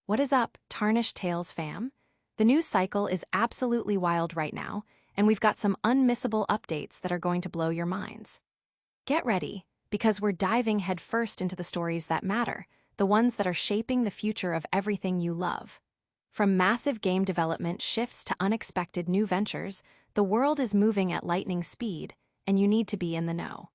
What is up, Tarnished Tales fam? The news cycle is absolutely wild right now, and we've got some unmissable updates that are going to blow your minds. Get ready, because we're diving headfirst into the stories that matter, the ones that are shaping the future of everything you love. From massive game development shifts to unexpected new ventures, the world is moving at lightning speed, and you need to be in the know.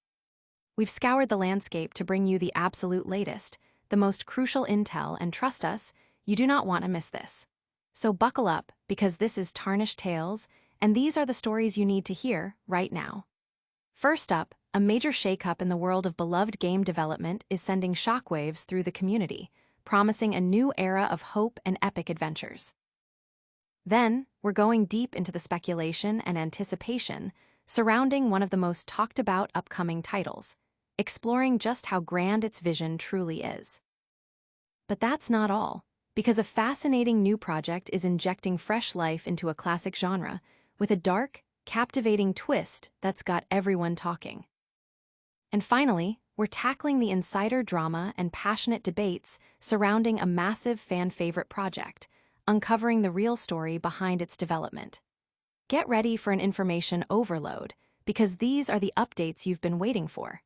We've scoured the landscape to bring you the absolute latest, the most crucial intel, and trust us, you do not want to miss this. So buckle up, because this is Tarnished Tales, and these are the stories you need to hear right now. First up, a major shakeup in the world of beloved game development is sending shockwaves through the community, promising a new era of hope and epic adventures. Then, we're going deep into the speculation and anticipation surrounding one of the most talked about upcoming titles, exploring just how grand its vision truly is. But that's not all, because a fascinating new project is injecting fresh life into a classic genre with a dark, captivating twist that's got everyone talking. And finally, we're tackling the insider drama and passionate debates surrounding a massive fan-favorite project, uncovering the real story behind its development. Get ready for an information overload, because these are the updates you've been waiting for.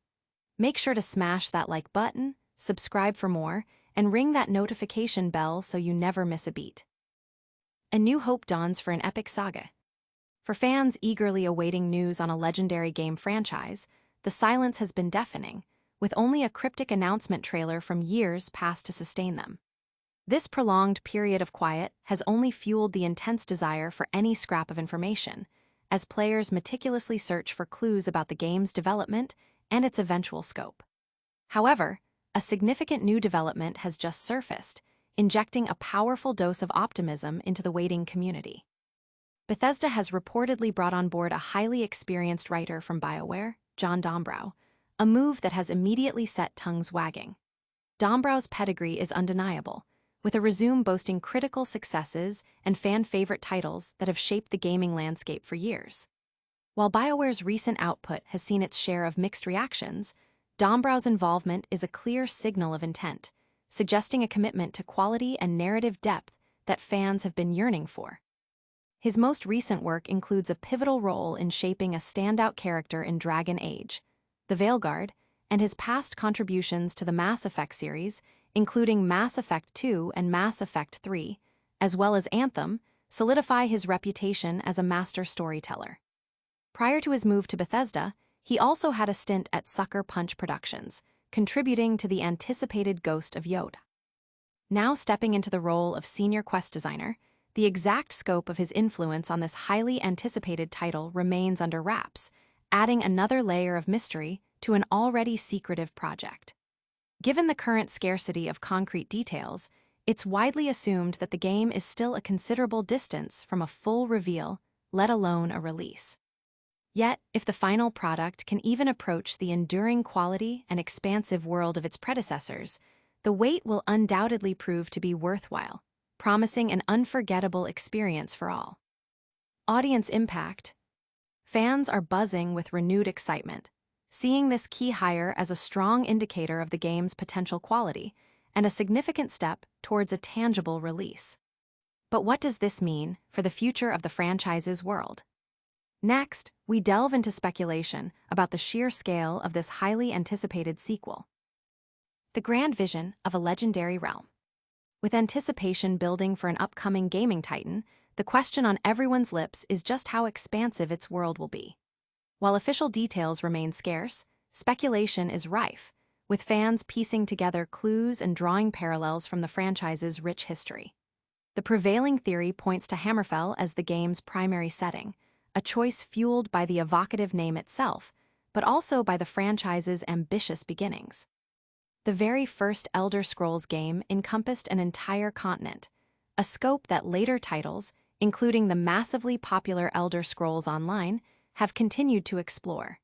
Make sure to smash that like button, subscribe for more, and ring that notification bell so you never miss a beat. A new hope dawns for an epic saga. For fans eagerly awaiting news on a legendary game franchise, the silence has been deafening, with only a cryptic announcement trailer from years past to sustain them. This prolonged period of quiet has only fueled the intense desire for any scrap of information, as players meticulously search for clues about the game's development and its eventual scope. However, a significant new development has just surfaced, injecting a powerful dose of optimism into the waiting community. Bethesda has reportedly brought on board a highly experienced writer from BioWare, John Dombrau, a move that has immediately set tongues wagging. Dombrau's pedigree is undeniable, with a resume boasting critical successes and fan-favorite titles that have shaped the gaming landscape for years. While BioWare's recent output has seen its share of mixed reactions, Dombrau's involvement is a clear signal of intent, suggesting a commitment to quality and narrative depth that fans have been yearning for. His most recent work includes a pivotal role in shaping a standout character in Dragon Age, the Veilguard, and his past contributions to the Mass Effect series, including Mass Effect 2 and Mass Effect 3, as well as Anthem, solidify his reputation as a master storyteller. Prior to his move to Bethesda, he also had a stint at Sucker Punch Productions, contributing to the anticipated Ghost of Yoda. Now stepping into the role of senior quest designer, the exact scope of his influence on this highly anticipated title remains under wraps, adding another layer of mystery to an already secretive project. Given the current scarcity of concrete details, it's widely assumed that the game is still a considerable distance from a full reveal, let alone a release. Yet, if the final product can even approach the enduring quality and expansive world of its predecessors, the wait will undoubtedly prove to be worthwhile, promising an unforgettable experience for all. Audience impact. Fans are buzzing with renewed excitement, seeing this key hire as a strong indicator of the game's potential quality and a significant step towards a tangible release. But what does this mean for the future of the franchise's world? Next, we delve into speculation about the sheer scale of this highly anticipated sequel. The grand vision of a legendary realm. With anticipation building for an upcoming gaming titan, the question on everyone's lips is just how expansive its world will be. While official details remain scarce, speculation is rife, with fans piecing together clues and drawing parallels from the franchise's rich history. The prevailing theory points to Hammerfell as the game's primary setting, a choice fueled by the evocative name itself, but also by the franchise's ambitious beginnings. The very first Elder Scrolls game encompassed an entire continent, a scope that later titles, including the massively popular Elder Scrolls Online, have continued to explore.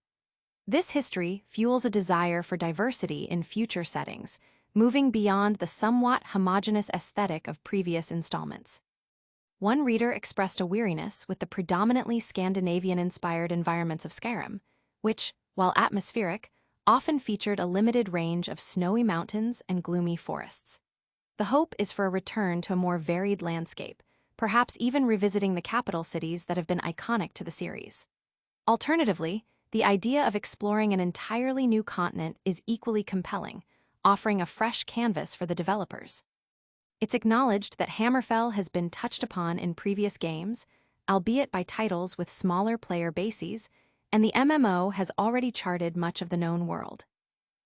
This history fuels a desire for diversity in future settings, moving beyond the somewhat homogeneous aesthetic of previous installments. One reader expressed a weariness with the predominantly Scandinavian-inspired environments of Skyrim, which, while atmospheric, often featured a limited range of snowy mountains and gloomy forests. The hope is for a return to a more varied landscape, perhaps even revisiting the capital cities that have been iconic to the series. Alternatively, the idea of exploring an entirely new continent is equally compelling, offering a fresh canvas for the developers. It's acknowledged that Hammerfell has been touched upon in previous games, albeit by titles with smaller player bases, and the MMO has already charted much of the known world.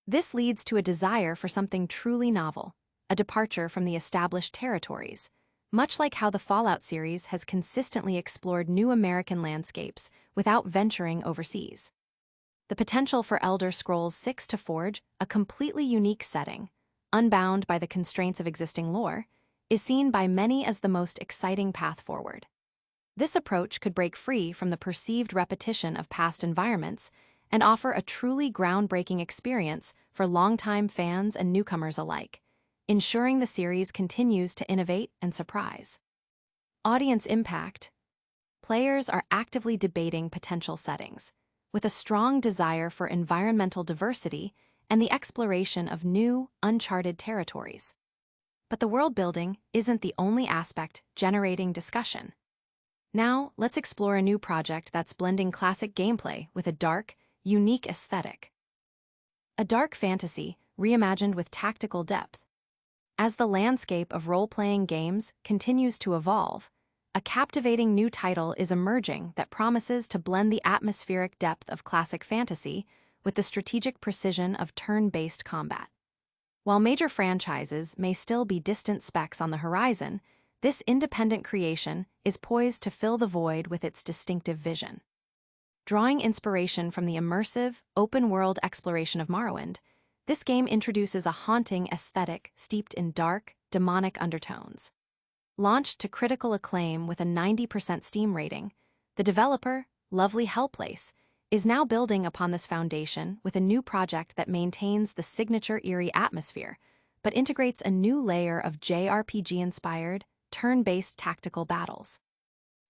This leads to a desire for something truly novel, a departure from the established territories, much like how the Fallout series has consistently explored new American landscapes without venturing overseas. The potential for Elder Scrolls 6 to forge a completely unique setting, unbound by the constraints of existing lore, is seen by many as the most exciting path forward. This approach could break free from the perceived repetition of past environments and offer a truly groundbreaking experience for longtime fans and newcomers alike, ensuring the series continues to innovate and surprise. Audience impact. Players are actively debating potential settings, with a strong desire for environmental diversity and the exploration of new, uncharted territories. But the world building isn't the only aspect generating discussion. Now, let's explore a new project that's blending classic gameplay with a dark, unique aesthetic. A dark fantasy reimagined with tactical depth. As the landscape of role-playing games continues to evolve, a captivating new title is emerging that promises to blend the atmospheric depth of classic fantasy with the strategic precision of turn-based combat. While major franchises may still be distant specks on the horizon, this independent creation is poised to fill the void with its distinctive vision. Drawing inspiration from the immersive, open-world exploration of Morrowind, this game introduces a haunting aesthetic steeped in dark, demonic undertones. Launched to critical acclaim with a 90% Steam rating, the developer, Lovely Hellplace, is now building upon this foundation with a new project that maintains the signature eerie atmosphere, but integrates a new layer of JRPG-inspired, turn-based tactical battles.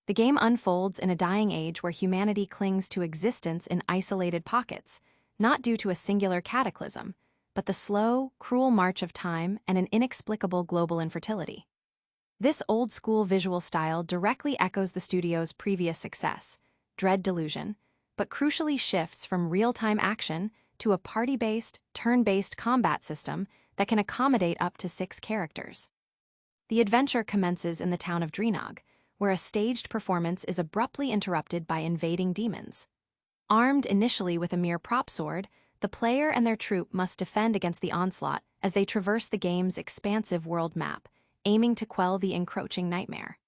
The game unfolds in a dying age where humanity clings to existence in isolated pockets, not due to a singular cataclysm, but the slow, cruel march of time and an inexplicable global infertility. This old-school visual style directly echoes the studio's previous success, Dread Delusion, but crucially shifts from real-time action to a party-based, turn-based combat system that can accommodate up to 6 characters. The adventure commences in the town of Dreenog, where a staged performance is abruptly interrupted by invading demons. Armed initially with a mere prop sword, the player and their troop must defend against the onslaught as they traverse the game's expansive world map, aiming to quell the encroaching nightmare.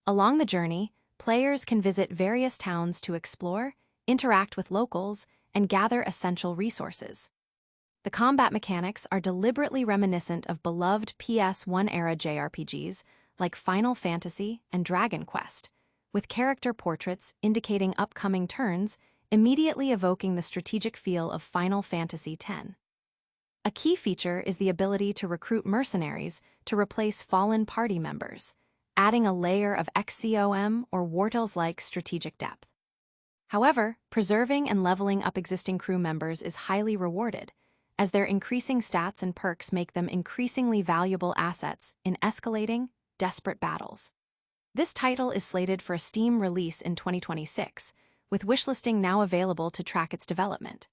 Along the journey, players can visit various towns to explore, interact with locals, and gather essential resources. The combat mechanics are deliberately reminiscent of beloved PS1-era JRPGs like Final Fantasy and Dragon Quest, with character portraits indicating upcoming turns, immediately evoking the strategic feel of Final Fantasy X. A key feature is the ability to recruit mercenaries to replace fallen party members, adding a layer of XCOM or War Tales-like strategic depth. However, preserving and leveling up existing crew members is highly rewarded, as their increasing stats and perks make them increasingly valuable assets in escalating, desperate battles. This title is slated for a Steam release in 2026, with wishlisting now available to track its development.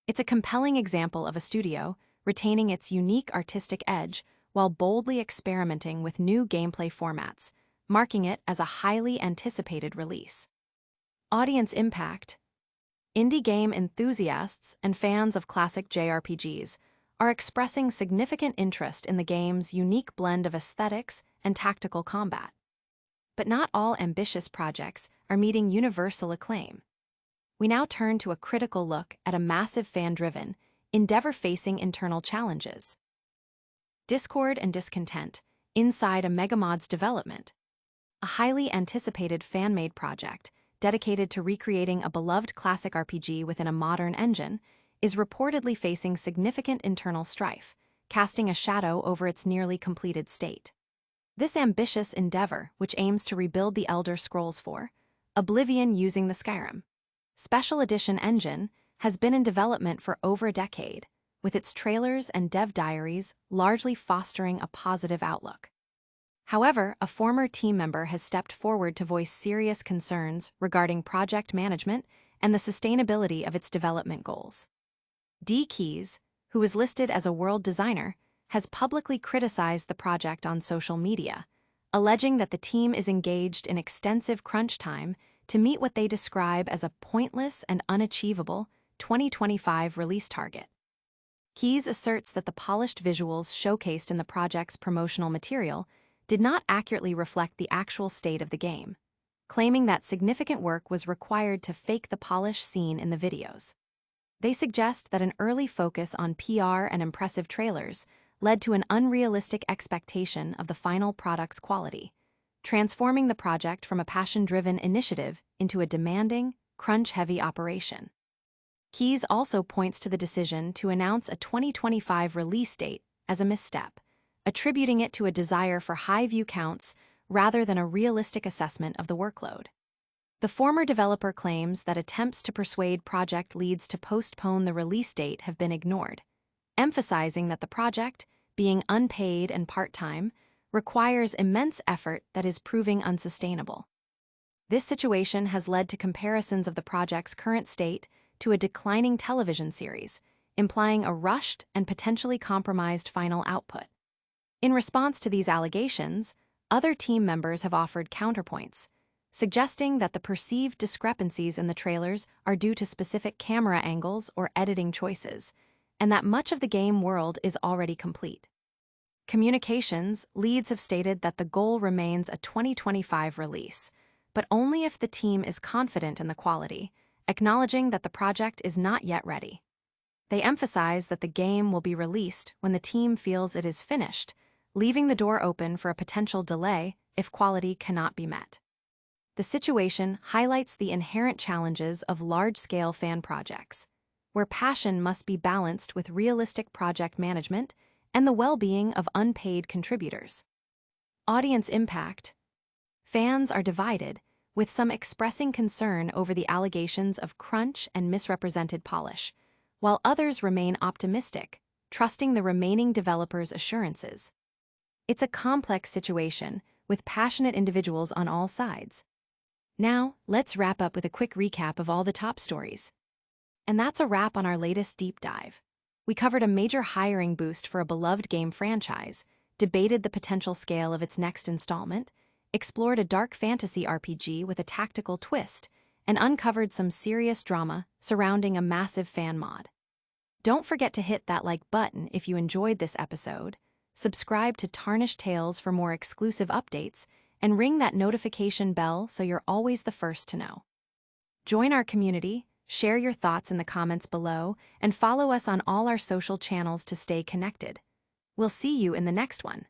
It's a compelling example of a studio retaining its unique artistic edge while boldly experimenting with new gameplay formats, marking it as a highly anticipated release. Audience impact. Indie game enthusiasts and fans of classic JRPGs are expressing significant interest in the game's unique blend of aesthetics and tactical combat. But not all ambitious projects are meeting universal acclaim. We now turn to a critical look at a massive fan-driven, endeavor-facing internal challenges. Discord and discontent inside a Megamod's development. A highly anticipated fan-made project dedicated to recreating a beloved classic RPG within a modern engine is reportedly facing significant internal strife, casting a shadow over its nearly completed state. This ambitious endeavor, which aims to rebuild the Elder Scrolls 4, Oblivion using the Skyrim Special Edition engine, has been in development for over a decade, with its trailers and dev diaries largely fostering a positive outlook. However, a former team member has stepped forward to voice serious concerns regarding project management and the sustainability of its development goals. D. Keys, who is listed as a world designer, has publicly criticized the project on social media, alleging that the team is engaged in extensive crunch time to meet what they describe as a pointless and unachievable 2025 release target. Keys asserts that the polished visuals showcased in the project's promotional material did not accurately reflect the actual state of the game, claiming that significant work was required to fake the polish seen in the videos. They suggest that an early focus on PR and impressive trailers led to an unrealistic expectation of the final product's quality, transforming the project from a passion-driven initiative into a demanding, crunch-heavy operation. Keys also points to the decision to announce a 2025 release date as a misstep, attributing it to a desire for high view counts rather than a realistic assessment of the workload. The former developer claims that attempts to persuade project leads to postpone the release date have been ignored, emphasizing that the project, being unpaid and part-time, requires immense effort that is proving unsustainable. This situation has led to comparisons of the project's current state to a declining television series, implying a rushed and potentially compromised final output. In response to these allegations, other team members have offered counterpoints, suggesting that the perceived discrepancies in the trailers are due to specific camera angles or editing choices, and that much of the game world is already complete. Communications leads have stated that the goal remains a 2025 release, but only if the team is confident in the quality, acknowledging that the project is not yet ready. They emphasize that the game will be released when the team feels it is finished, leaving the door open for a potential delay if quality cannot be met. The situation highlights the inherent challenges of large-scale fan projects, where passion must be balanced with realistic project management and the well-being of unpaid contributors. Audience impact. Fans are divided, with some expressing concern over the allegations of crunch and misrepresented polish, while others remain optimistic, trusting the remaining developers' assurances. It's a complex situation, with passionate individuals on all sides. Now, let's wrap up with a quick recap of all the top stories. And that's a wrap on our latest deep dive. We covered a major hiring boost for a beloved game franchise, debated the potential scale of its next installment, explored a dark fantasy RPG with a tactical twist, and uncovered some serious drama surrounding a massive fan mod. Don't forget to hit that like button if you enjoyed this episode, subscribe to Tarnished Tales for more exclusive updates, and ring that notification bell so you're always the first to know. Join our community, share your thoughts in the comments below, and follow us on all our social channels to stay connected. We'll see you in the next one.